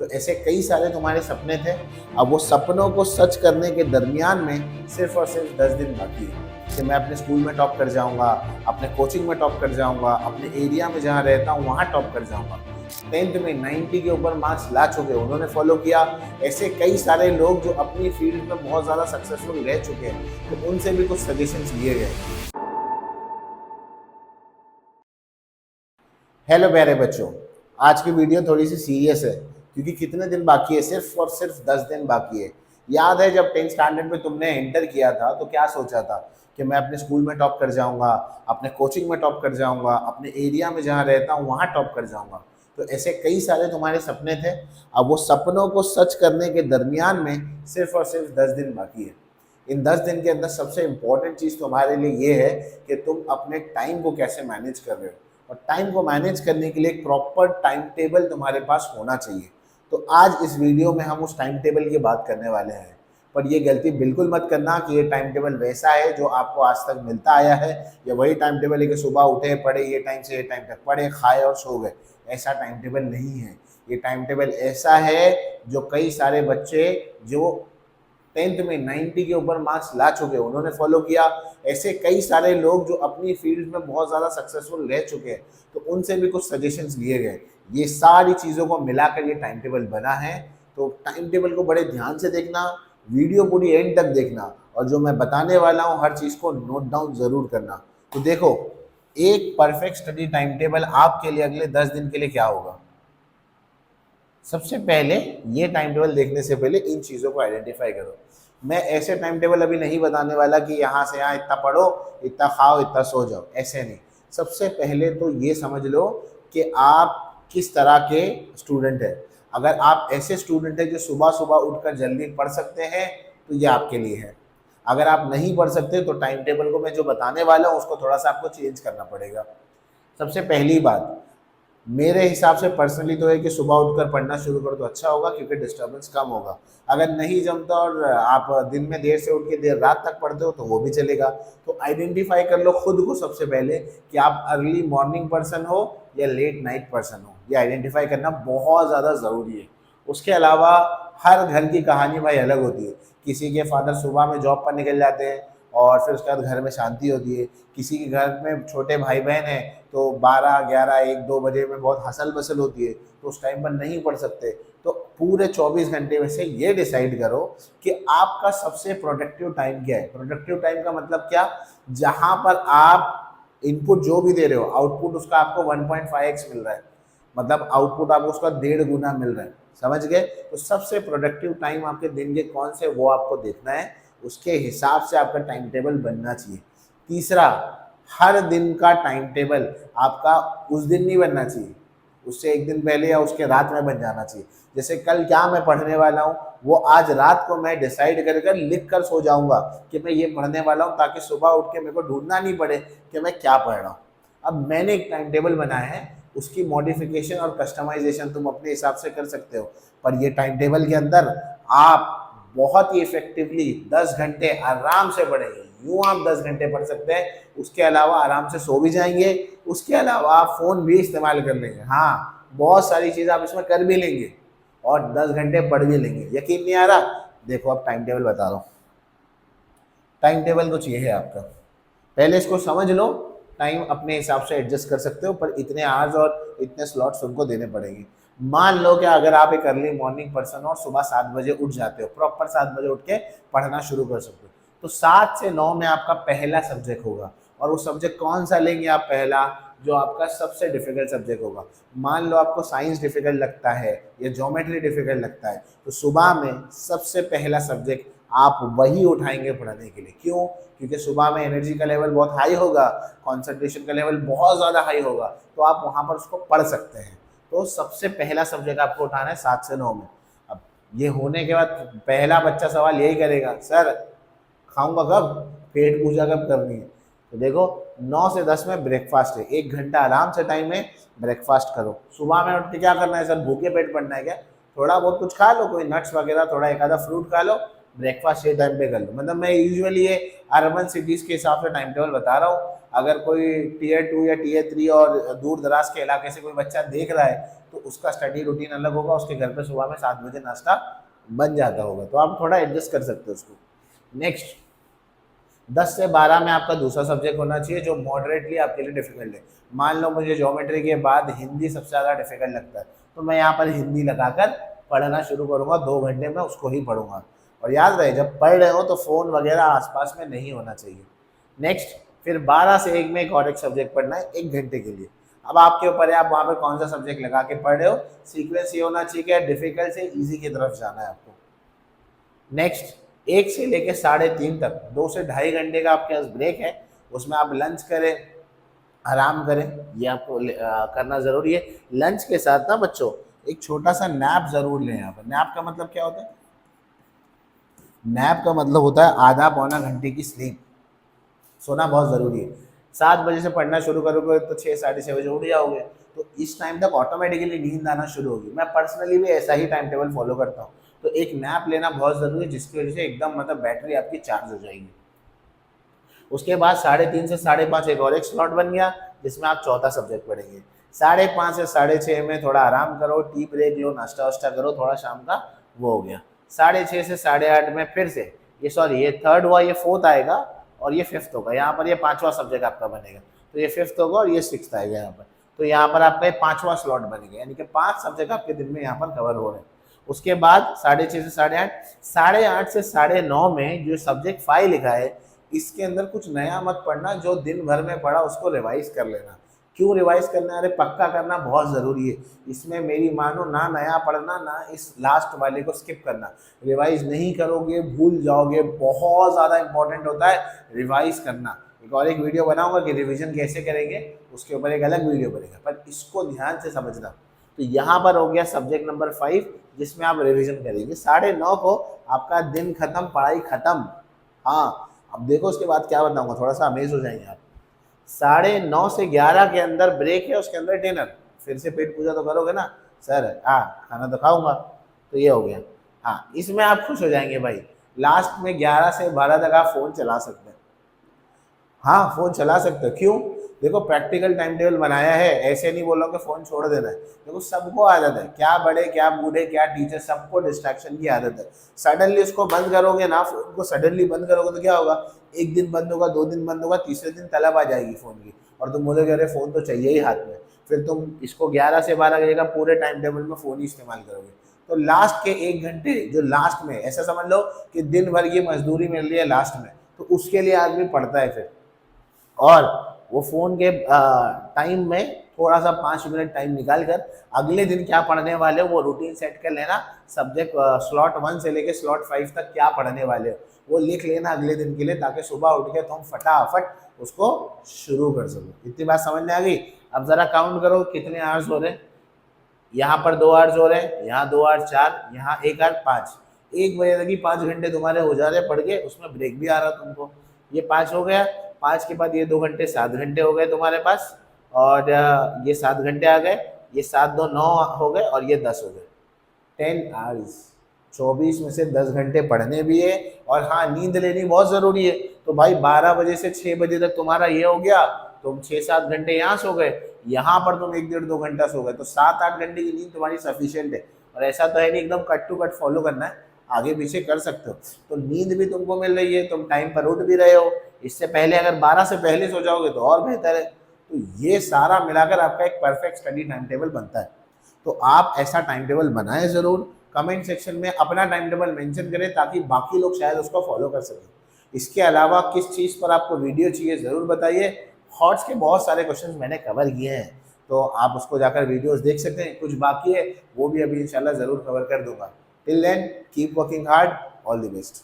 तो ऐसे कई सारे तुम्हारे सपने थे। अब वो सपनों को सच करने के दरमियान में सिर्फ और सिर्फ 10 दिन बाकी है कि मैं अपने स्कूल में टॉप कर जाऊंगा, अपने कोचिंग में टॉप कर जाऊंगा, अपने एरिया में जहाँ रहता हूँ वहाँ टॉप कर जाऊंगा। 10th में 90 के ऊपर मार्क्स ला चुके, उन्होंने फॉलो किया। ऐसे कई सारे लोग जो अपनी फील्ड में बहुत ज़्यादा सक्सेसफुल रह चुके हैं, तो उनसे भी कुछ सजेशंस लिए गए। हेलो प्यारे बच्चों, आज की वीडियो थोड़ी सी सीरियस है क्योंकि कितने दिन बाकी है, सिर्फ और सिर्फ 10 दिन बाकी है। याद है जब 10th स्टैंडर्ड में तुमने इंटर किया था तो क्या सोचा था कि मैं अपने स्कूल में टॉप कर जाऊंगा, अपने कोचिंग में टॉप कर जाऊंगा, अपने एरिया में जहाँ रहता हूँ वहाँ टॉप कर जाऊंगा। तो ऐसे कई सारे तुम्हारे सपने थे। अब वो सपनों को सच करने के दरमियान में सिर्फ और सिर्फ 10 दिन बाकी है। इन 10 दिन के अंदर सबसे इम्पोर्टेंट चीज़ तुम्हारे लिए ये है कि तुम अपने टाइम को कैसे मैनेज कर रहे हो, और टाइम को मैनेज करने के लिए एक प्रॉपर टाइम टेबल तुम्हारे पास होना चाहिए। तो आज इस वीडियो में हम उस टाइम टेबल की बात करने वाले हैं। पर ये गलती बिल्कुल मत करना कि ये टाइम टेबल वैसा है जो आपको आज तक मिलता आया है, या वही टाइम टेबल है कि सुबह उठे, पढ़े, ये टाइम से ये टाइम तक पढ़े, खाए और सो गए। ऐसा टाइम टेबल नहीं है। ये टाइम टेबल ऐसा है जो कई सारे बच्चे जो 10th में 90 के ऊपर मार्क्स ला चुके, उन्होंने फॉलो किया। ऐसे कई सारे लोग जो अपनी फील्ड में बहुत ज़्यादा सक्सेसफुल रह चुके हैं, तो उनसे भी कुछ सजेशंस लिए गए। ये सारी चीज़ों को मिलाकर ये टाइम टेबल बना है। तो टाइम टेबल को बड़े ध्यान से देखना, वीडियो पूरी एंड तक देखना, और जो मैं बताने वाला हूँ हर चीज़ को नोट डाउन ज़रूर करना। तो देखो, एक परफेक्ट स्टडी टाइम टेबल आपके लिए अगले 10 दिन के लिए क्या होगा। सबसे पहले ये टाइम टेबल देखने से पहले इन चीज़ों को आइडेंटिफाई करो। मैं ऐसे टाइम टेबल अभी नहीं बताने वाला कि यहाँ से यहाँ इतना पढ़ो, इतना खाओ, इतना सो जाओ, ऐसे नहीं। सबसे पहले तो ये समझ लो कि आप किस तरह के स्टूडेंट हैं। अगर आप ऐसे स्टूडेंट हैं जो सुबह सुबह उठकर जल्दी पढ़ सकते हैं, तो ये आपके लिए है। अगर आप नहीं पढ़ सकते तो टाइम टेबल को मैं जो बताने वाला हूँ उसको थोड़ा सा आपको चेंज करना पड़ेगा। सबसे पहली बात, मेरे हिसाब से पर्सनली तो है कि सुबह उठकर पढ़ना शुरू करो तो अच्छा होगा, क्योंकि डिस्टर्बेंस कम होगा। अगर नहीं जमता और आप दिन में देर से उठ के देर रात तक पढ़ते हो तो वो भी चलेगा। तो आइडेंटिफाई कर लो खुद को सबसे पहले कि आप अर्ली मॉर्निंग पर्सन हो या लेट नाइट पर्सन हो। ये आइडेंटिफाई करना बहुत ज़्यादा ज़रूरी है। उसके अलावा हर घर की कहानी भाई अलग होती है। किसी के फादर सुबह में जॉब पर निकल जाते हैं और फिर उसके बाद घर में शांति होती है। किसी के घर में छोटे भाई बहन हैं तो 12, 11, 1, 2 बजे में बहुत हसल बसल होती है, तो उस टाइम पर नहीं पढ़ सकते। तो पूरे 24 घंटे में से ये डिसाइड करो कि आपका सबसे प्रोडक्टिव टाइम क्या है। प्रोडक्टिव टाइम का मतलब क्या, जहाँ पर आप इनपुट जो भी दे रहे हो, आउटपुट उसका आपको 1.5x मिल रहा है, मतलब आउटपुट आपको उसका 1.5 गुना मिल रहा है। समझ गए। तो सबसे प्रोडक्टिव टाइम आपके दिन के कौन से वो आपको देखना है, उसके हिसाब से आपका टाइम टेबल बनना चाहिए। तीसरा, हर दिन का टाइम टेबल आपका उस दिन नहीं बनना चाहिए, उससे एक दिन पहले या उसके रात में बन जाना चाहिए। जैसे कल क्या मैं पढ़ने वाला हूँ वो आज रात को मैं डिसाइड कर लिख कर सो जाऊंगा कि मैं ये पढ़ने वाला हूँ, ताकि सुबह उठ के मेरे को ढूंढना नहीं पड़े कि मैं क्या पढ़ रहा हूँ। अब मैंने एक टाइम टेबल बनाया है, उसकी मॉडिफिकेशन और कस्टमाइजेशन तुम अपने हिसाब से कर सकते हो। पर ये टाइम टेबल के अंदर आप बहुत ही इफेक्टिवली 10 घंटे आराम से पढ़ेंगे। यूँ आप 10 घंटे पढ़ सकते हैं, उसके अलावा आराम से सो भी जाएंगे, उसके अलावा आप फ़ोन भी इस्तेमाल कर लेंगे। हाँ, बहुत सारी चीज़ आप इसमें कर भी लेंगे और 10 घंटे पढ़ भी लेंगे। यकीन नहीं आ रहा? देखो अब टाइम टेबल बता रहा हूँ। टाइम टेबल कुछ ये है आपका, पहले इसको समझ लो। टाइम अपने हिसाब से एडजस्ट कर सकते हो, पर इतने आवर्स और इतने स्लॉट्स उनको देने पड़ेंगे। मान लो कि अगर आप एक अर्ली मॉर्निंग पर्सन हो और सुबह 7 बजे उठ जाते हो, प्रॉपर 7 बजे उठ के पढ़ना शुरू कर सकते हो, तो 7 से 9 में आपका पहला सब्जेक्ट होगा। और वो सब्जेक्ट कौन सा लेंगे आप? पहला, जो आपका सबसे डिफिकल्ट सब्जेक्ट होगा। मान लो आपको साइंस डिफिकल्ट लगता है या ज्योमेट्री डिफिकल्ट लगता है, तो सुबह में सबसे पहला सब्जेक्ट आप वही उठाएंगे पढ़ने के लिए। क्यों? क्योंकि सुबह में एनर्जी का लेवल बहुत हाई होगा, कंसंट्रेशन का लेवल बहुत ज़्यादा हाई होगा, तो आप वहाँ पर उसको पढ़ सकते हैं। तो सबसे पहला सब्जेक्ट आपको उठाना है 7 से 9 में। अब ये होने के बाद पहला बच्चा सवाल यही करेगा, सर खाऊंगा कब, पेट पूजा कब करनी है? तो देखो 9 से 10 में ब्रेकफास्ट है, 1 घंटा आराम से टाइम है, ब्रेकफास्ट करो। सुबह में उठ के क्या करना है सर? भूखे पेट पढ़ना है क्या? थोड़ा बहुत कुछ खा लो, कोई नट्स वगैरह, थोड़ा एक आधा फ्रूट खा लो, ब्रेकफास्ट ये टाइम पे कर लो। मतलब मैं यूजुअली ये अर्बन सिटीज के हिसाब से टाइम टेबल बता रहा हूँ। अगर कोई टीयर 2 या टीयर 3 और दूर दराज के इलाके से कोई बच्चा देख रहा है तो उसका स्टडी रूटीन अलग होगा, उसके घर पे सुबह में 7 बजे नाश्ता बन जाता होगा, तो आप थोड़ा एडजस्ट कर सकते हो उसको। नेक्स्ट, 10 से 12 में आपका दूसरा सब्जेक्ट होना चाहिए जो मॉडरेटली आपके लिए डिफिकल्ट है। मान लो मुझे ज्योमेट्री के बाद हिंदी सबसे ज़्यादा डिफिकल्ट लगता है, तो मैं यहाँ पर हिंदी लगाकर पढ़ना शुरू करूँगा, 2 घंटे में उसको ही पढ़ूंगा। और याद रहे जब पढ़ रहे हो तो फ़ोन वगैरह आसपास में नहीं होना चाहिए। नेक्स्ट, फिर 12 से 1 में एक और एक सब्जेक्ट पढ़ना है 1 घंटे के लिए। अब आपके ऊपर है आप वहाँ पर कौन सा सब्जेक्ट लगा के पढ़ रहे हो। सीक्वेंस ये होना चाहिए कि डिफिकल्ट से ईजी की तरफ जाना है आपको। नेक्स्ट, 1 से लेकर 3:30 तक 2 से ढाई घंटे का आपके पास ब्रेक है, उसमें आप लंच करें, आराम करें, ये आपको करना ज़रूरी है। लंच के साथ ना बच्चों एक छोटा सा नैप ज़रूर लें। यहाँ पर नैप का मतलब क्या होता है? नैप का मतलब होता है आधा पौना घंटे की स्लीप। सोना बहुत ज़रूरी है। 7 बजे से पढ़ना शुरू करोगे तो 6 साढ़े 6 बजे उठ जाओगे, तो इस टाइम तक ऑटोमेटिकली नींद आना शुरू होगी। मैं पर्सनली भी ऐसा ही टाइम टेबल फॉलो करता हूँ। तो एक नैप लेना बहुत ज़रूरी है जिसकी वजह से एकदम मतलब बैटरी आपकी चार्ज हो जाएगी। उसके बाद 3:30 से 5:30 एक और एक स्लॉट बन गया जिसमें आप चौथा सब्जेक्ट पढ़ेंगे। 5:30 से 6:30 में थोड़ा आराम करो, टी ब्रेक लो, नाश्ता वाश्ता करो, थोड़ा शाम का वो हो गया। 6:30 से 8:30 में फिर से ये थर्ड हुआ, ये फोर्थ आएगा और ये फिफ्थ होगा। यहाँ पर ये 5वां सब्जेक्ट आपका बनेगा, तो ये फिफ्थ होगा और ये सिक्स्थ आएगा यहाँ पर। तो यहाँ पर आपका 5वां स्लॉट बनेगा, यानी कि 5 सब्जेक्ट आपके दिन में यहाँ पर कवर हो रहे हैं। उसके बाद 6:30 से 8:30, 8:30 से 9:30 में जो सब्जेक्ट 5 लिखा है इसके अंदर कुछ नया मत पढ़ना, जो दिन भर में पढ़ा उसको रिवाइज कर लेना। क्यों रिवाइज करना है? अरे पक्का करना बहुत ज़रूरी है। इसमें मेरी मानो ना नया पढ़ना ना इस लास्ट वाले को स्किप करना। रिवाइज नहीं करोगे भूल जाओगे, बहुत ज़्यादा इंपॉर्टेंट होता है रिवाइज करना। एक वीडियो बनाऊंगा कि रिवीजन कैसे करेंगे, उसके ऊपर एक अलग वीडियो बनेगा, पर इसको ध्यान से समझना। तो यहाँ पर हो गया सब्जेक्ट नंबर 5 जिसमें आप रिविजन करेंगे। 9:30 को आपका दिन खत्म, पढ़ाई खत्म। हाँ, अब देखो उसके बाद क्या बताऊंगा, थोड़ा सा अमेज हो जाएंगे आप। 9:30 से 11 के अंदर ब्रेक है, उसके अंदर डिनर। फिर से पेट पूजा तो करोगे ना सर? हाँ, खाना तो खाऊंगा। तो ये हो गया। हाँ, इसमें आप खुश हो जाएंगे भाई। लास्ट में 11 से 12 तक आप फोन चला सकते हैं। हाँ, फोन चला सकते हो। क्यों? देखो प्रैक्टिकल टाइम टेबल बनाया है, ऐसे नहीं बोलो कि फोन छोड़ देना है। देखो सबको आदत है, क्या बड़े क्या बूढ़े क्या टीचर, सबको डिस्ट्रैक्शन की आदत है। सडनली उसको बंद करोगे ना, फोन को सडनली बंद करोगे तो क्या होगा? एक दिन बंद होगा, 2 दिन बंद होगा, तीसरे दिन तलब आ जाएगी फोन की और तुम बोलोगे अरे फोन तो चाहिए ही हाथ में। फिर तुम इसको 11 से 12 बजे का पूरे टाइम टेबल में फोन ही इस्तेमाल करोगे। तो लास्ट के 1 घंटे जो लास्ट में, ऐसा समझ लो कि दिन भर की मजदूरी मिल रही है लास्ट में, तो उसके लिए आदमी पढ़ता है फिर। और वो फ़ोन के टाइम में थोड़ा सा 5 मिनट टाइम निकाल कर अगले दिन क्या पढ़ने वाले हो वो रूटीन सेट कर लेना। सब्जेक्ट स्लॉट 1 से लेके स्लॉट 5 तक क्या पढ़ने वाले हो वो लिख लेना अगले दिन के लिए, ताकि सुबह उठ के तुम फटाफट उसको शुरू कर सको। इतनी बात समझ में आ गई? अब ज़रा काउंट करो कितने आवर्स हो रहे हैं। यहाँ पर 2 आवर्स हो रहे हैं, यहाँ 2 आवर्स 4, यहाँ 1 आवर 5। 1 बजे तक ही 5 घंटे तुम्हारे हो जा रहे पढ़ के, उसमें ब्रेक भी आ रहा तुमको। ये 5 हो गया। 5 के बाद ये 2 घंटे 7 घंटे हो गए तुम्हारे पास, और ये 7 घंटे आ गए, ये 7 2 9 हो गए और ये 10 हो गए। 10 आवर्स। 24 में से 10 घंटे पढ़ने भी है, और हाँ नींद लेनी बहुत ज़रूरी है। तो भाई 12 बजे से 6 बजे तक तुम्हारा ये हो गया, तुम 6-7 घंटे यहाँ सो गए, यहाँ पर तुम 1-1.5-2 घंटा सो गए, तो 7-8 घंटे की नींद तुम्हारी सफिशियंट है। और ऐसा तो है नहीं एकदम कट टू कट फॉलो करना है, आगे पीछे कर सकते हो। तो नींद भी तुमको मिल रही है, तुम टाइम पर उठ भी रहे हो। इससे पहले अगर 12 से पहले सो जाओगे तो और बेहतर है। तो ये सारा मिलाकर आपका एक परफेक्ट स्टडी टाइम टेबल बनता है। तो आप ऐसा टाइम टेबल बनाएं ज़रूर। कमेंट सेक्शन में अपना टाइम टेबल मेंशन करें ताकि बाकी लोग शायद उसको फॉलो कर सकें। इसके अलावा किस चीज़ पर आपको वीडियो चाहिए ज़रूर बताइए। हॉट्स के बहुत सारे क्वेश्चन मैंने कवर किए हैं, तो आप उसको जाकर वीडियोस देख सकते हैं। कुछ बाकी है वो भी अभी इंशाल्लाह ज़रूर कवर कर दूंगा। Till then keep working hard, all the best.